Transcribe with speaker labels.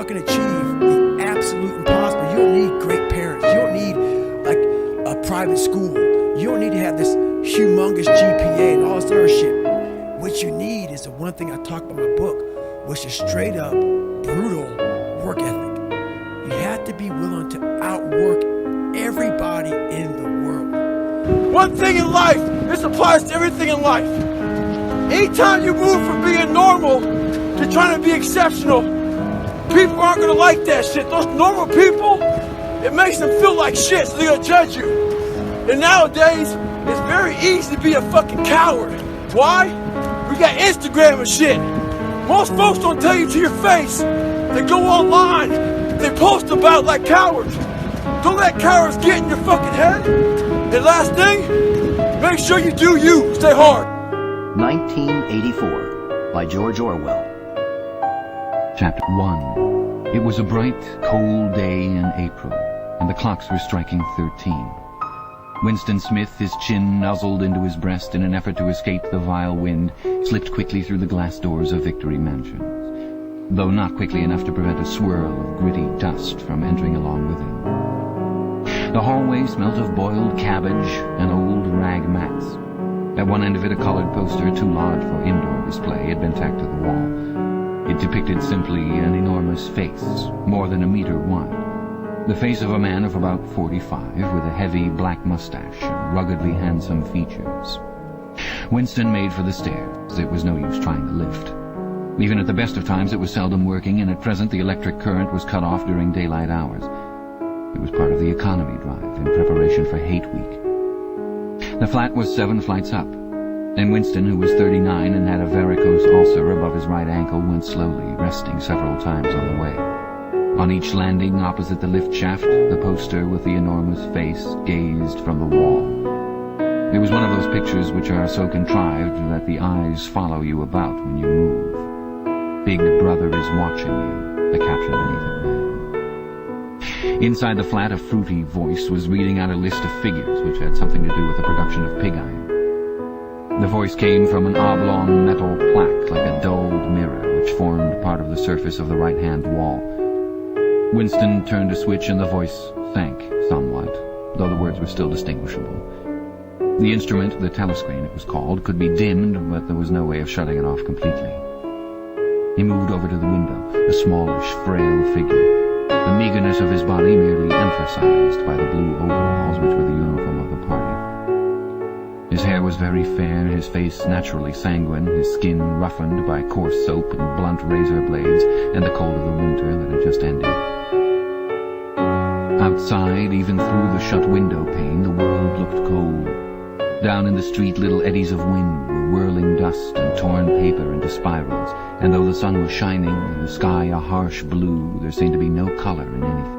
Speaker 1: can achieve the absolute impossible. You don't need great parents. You don't need like a private school. You don't need to have this humongous GPA and all this other shit. What you need is the one thing I talk about in my book, which is straight up brutal work ethic. You have to be willing to outwork everybody in the world.
Speaker 2: One thing in life, this applies to everything in life. Anytime you move from being normal to trying to be exceptional, people aren't gonna like that shit. Those normal people, it makes them feel like shit, so they're gonna judge you. And nowadays, it's very easy to be a fucking coward. Why? We got Instagram and shit. Most folks don't tell you to your face. They go online, they post about it like cowards. Don't let cowards get in your fucking head. And last thing, make sure you do you. Stay hard.
Speaker 3: 1984 by George Orwell.
Speaker 4: Chapter 1. It was a bright, cold day in April, and the clocks were striking 13. Winston Smith, his chin nuzzled into his breast in an effort to escape the vile wind, slipped quickly through the glass doors of Victory Mansions, though not quickly enough to prevent a swirl of gritty dust from entering along with him. The hallway smelt of boiled cabbage and old rag mats. At one end of it, a colored poster, too large for indoor display, had been tacked to the wall. It depicted simply an enormous face, more than a meter wide. The face of a man of about 45, with a heavy black mustache and ruggedly handsome features. Winston made for the stairs. It was no use trying the lift. Even at the best of times, it was seldom working, and at present the electric current was cut off during daylight hours. It was part of the economy drive in preparation for Hate Week. The flat was 7 flights up, and Winston, who was 39 and had a varicose ulcer above his right ankle, went slowly, resting several times on the way. On each landing opposite the lift shaft, the poster with the enormous face gazed from the wall. It was one of those pictures which are so contrived that the eyes follow you about when you move. Big Brother is watching you, the caption beneath it ran. Inside the flat, a fruity voice was reading out a list of figures which had something to do with the production of pig iron. The voice came from an oblong metal plaque like a dulled mirror which formed part of the surface of the right-hand wall. Winston turned a switch and the voice sank somewhat, though the words were still distinguishable. The instrument, the telescreen it was called, could be dimmed, but there was no way of shutting it off completely. He moved over to the window, a smallish, frail figure, the meagerness of his body merely emphasized by the blue overalls which were the uniform of the party. His hair was very fair, his face naturally sanguine, his skin roughened by coarse soap and blunt razor blades and the cold of the winter that had just ended. Outside, even through the shut window pane, the world looked cold. Down in the street, little eddies of wind were whirling dust and torn paper into spirals, and though the sun was shining and the sky a harsh blue, there seemed to be no color in anything.